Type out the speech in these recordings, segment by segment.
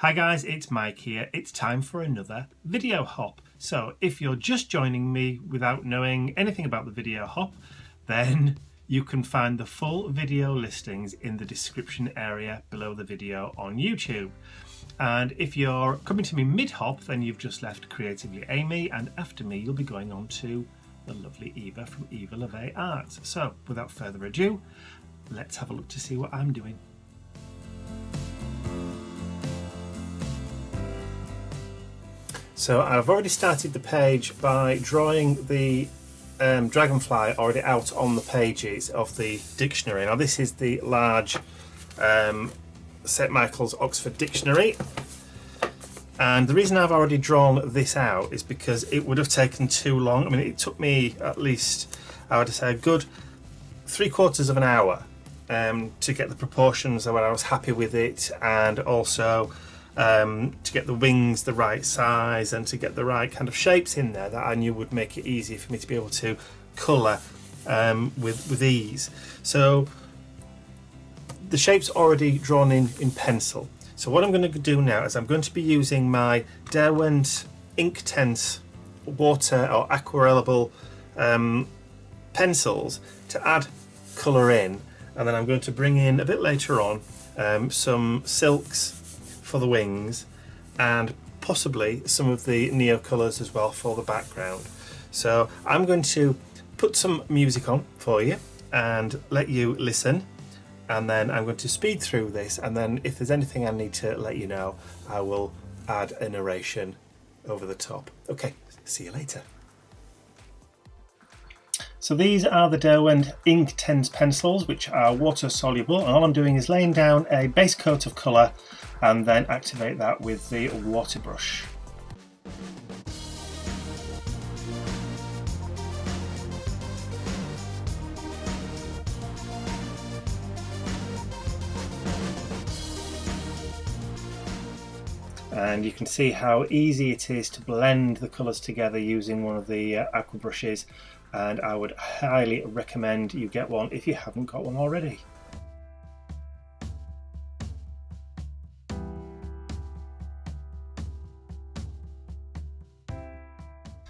Hi guys, it's Mike here. It's time for another video hop. So if you're just joining me without knowing anything about the video hop, then you can find the full video listings in the description area below the video on YouTube. And if you're coming to me mid-hop, then you've just left Creatively Amy, and after me you'll be going on to the lovely Eva from Eva LeVay Arts. So without further ado, let's have a look to see what I'm doing. So I've already started the page by drawing the dragonfly already out on the pages of the dictionary. Now this is the large St Michael's Oxford Dictionary, and the reason I've already drawn this out is because it would have taken too long. I mean, it took me at least, I would say, a good 3/4 of an hour to get the proportions where I was happy with it, and also to get the wings the right size and to get the right kind of shapes in there that I knew would make it easy for me to be able to colour with ease. So the shape's already drawn in pencil. So what I'm going to do now is I'm going to be using my Derwent Inktense water or aquarellable pencils to add colour in, and then I'm going to bring in a bit later on some silks for the wings and possibly some of the neo colours as well for the background. So I'm going to put some music on for you and let you listen, and then I'm going to speed through this, and then if there's anything I need to let you know, I will add a narration over the top. Okay, see you later. So these are the Derwent Inktense pencils, which are water soluble, and all I'm doing is laying down a base coat of colour and then activate that with the water brush. And you can see how easy it is to blend the colours together using one of the aqua brushes, and I would highly recommend you get one if you haven't got one already.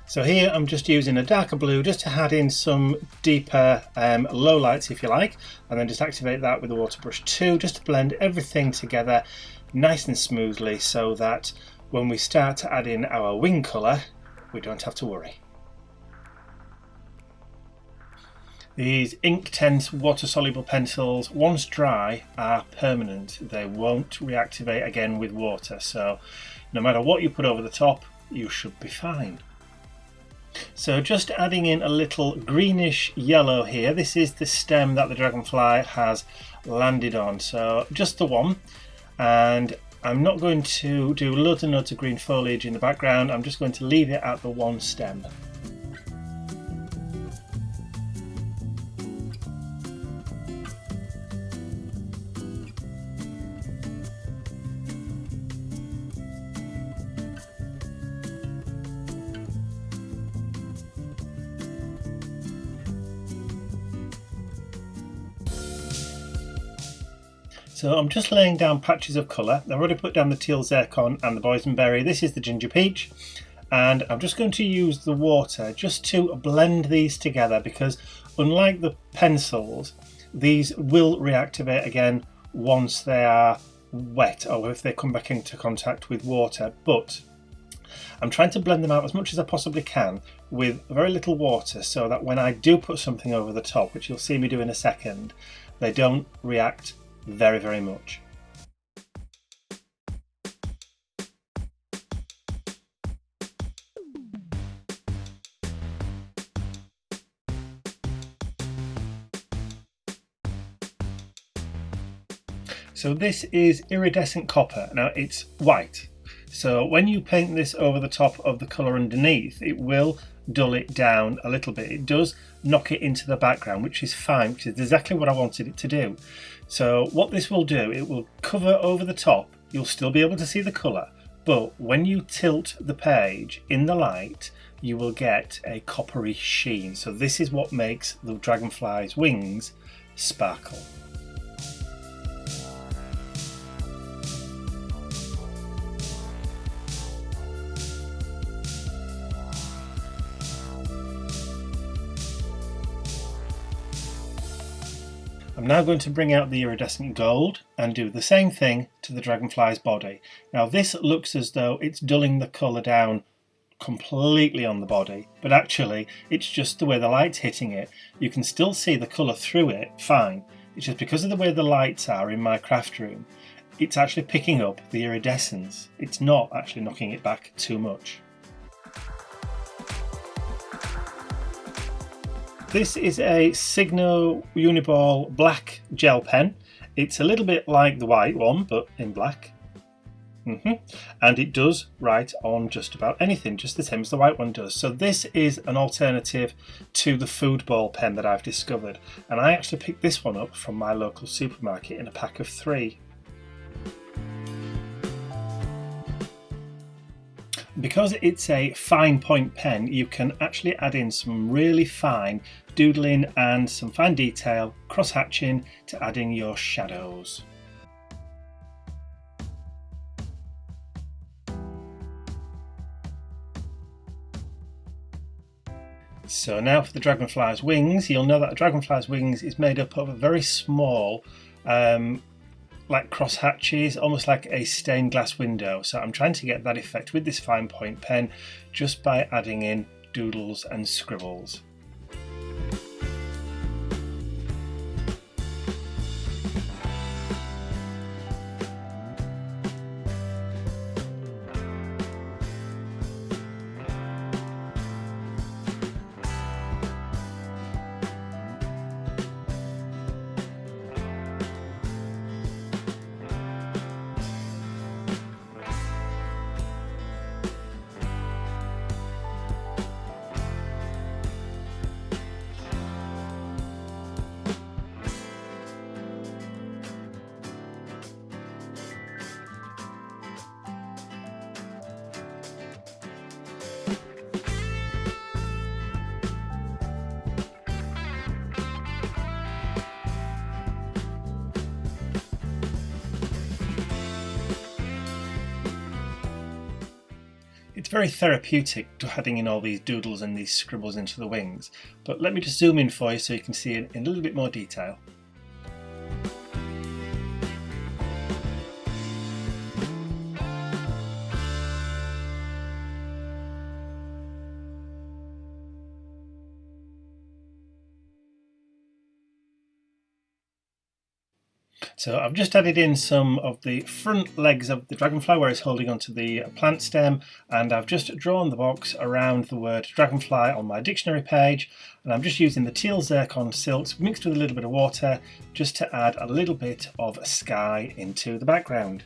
So here I'm just using a darker blue just to add in some deeper low lights, if you like, and then just activate that with the water brush too, just to blend everything together nice and smoothly so that when we start to add in our wing colour, we don't have to worry. These Inktense water-soluble pencils, once dry, are permanent. They won't reactivate again with water, so no matter what you put over the top, you should be fine. So just adding in a little greenish yellow here. This is the stem that the dragonfly has landed on, so just the one. And I'm not going to do loads and loads of green foliage in the background. I'm just going to leave it at the one stem. So I'm just laying down patches of colour. I've already put down the teal zircon and the boysenberry. This is the ginger peach. And I'm just going to use the water just to blend these together, because unlike the pencils, these will reactivate again once they are wet or if they come back into contact with water. But I'm trying to blend them out as much as I possibly can with very little water, so that when I do put something over the top, which you'll see me do in a second, they don't react very much. So this is iridescent copper. Now it's white, so when you paint this over the top of the colour underneath, it will dull it down a little bit. It does knock it into the background, which is fine, which is exactly what I wanted it to do. So what this will do, it will cover over the top. You'll still be able to see the colour, but when you tilt the page in the light, you will get a coppery sheen. So this is what makes the dragonfly's wings sparkle. I'm now going to bring out the iridescent gold and do the same thing to the dragonfly's body. Now this looks as though it's dulling the colour down completely on the body, but actually it's just the way the light's hitting it. You can still see the colour through it fine. It's just because of the way the lights are in my craft room, it's actually picking up the iridescence. It's not actually knocking it back too much. This is a Signo Uniball black gel pen. It's a little bit like the white one, but in black. And it does write on just about anything, just the same as the white one does. So this is an alternative to the food ball pen that I've discovered. And I actually picked this one up from my local supermarket in a pack of 3. Because it's a fine point pen, you can actually add in some really fine doodling and some fine detail, cross-hatching to add in your shadows. So now for the dragonfly's wings. You'll know that a dragonfly's wings is made up of a very small like cross hatches, almost like a stained glass window. So I'm trying to get that effect with this fine point pen just by adding in doodles and scribbles. It's very therapeutic to adding in all these doodles and these scribbles into the wings, but let me just zoom in for you so you can see it in a little bit more detail. So I've just added in some of the front legs of the dragonfly where it's holding onto the plant stem, and I've just drawn the box around the word dragonfly on my dictionary page, and I'm just using the teal zircon silks mixed with a little bit of water just to add a little bit of sky into the background.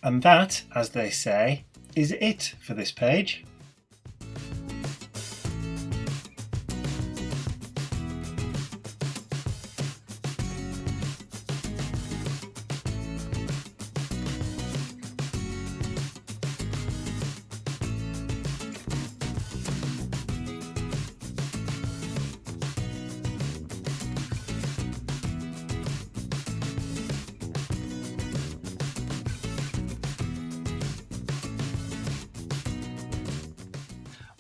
And that, as they say, is it for this page.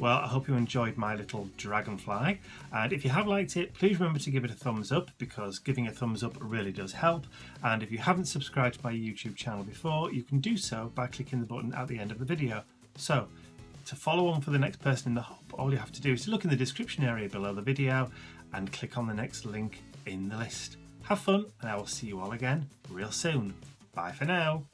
Well, I hope you enjoyed my little dragonfly, and if you have liked it, please remember to give it a thumbs up, because giving a thumbs up really does help. And if you haven't subscribed to my YouTube channel before, you can do so by clicking the button at the end of the video. So to follow on for the next person in the hop, all you have to do is to look in the description area below the video and click on the next link in the list. Have fun, and I will see you all again real soon. Bye for now.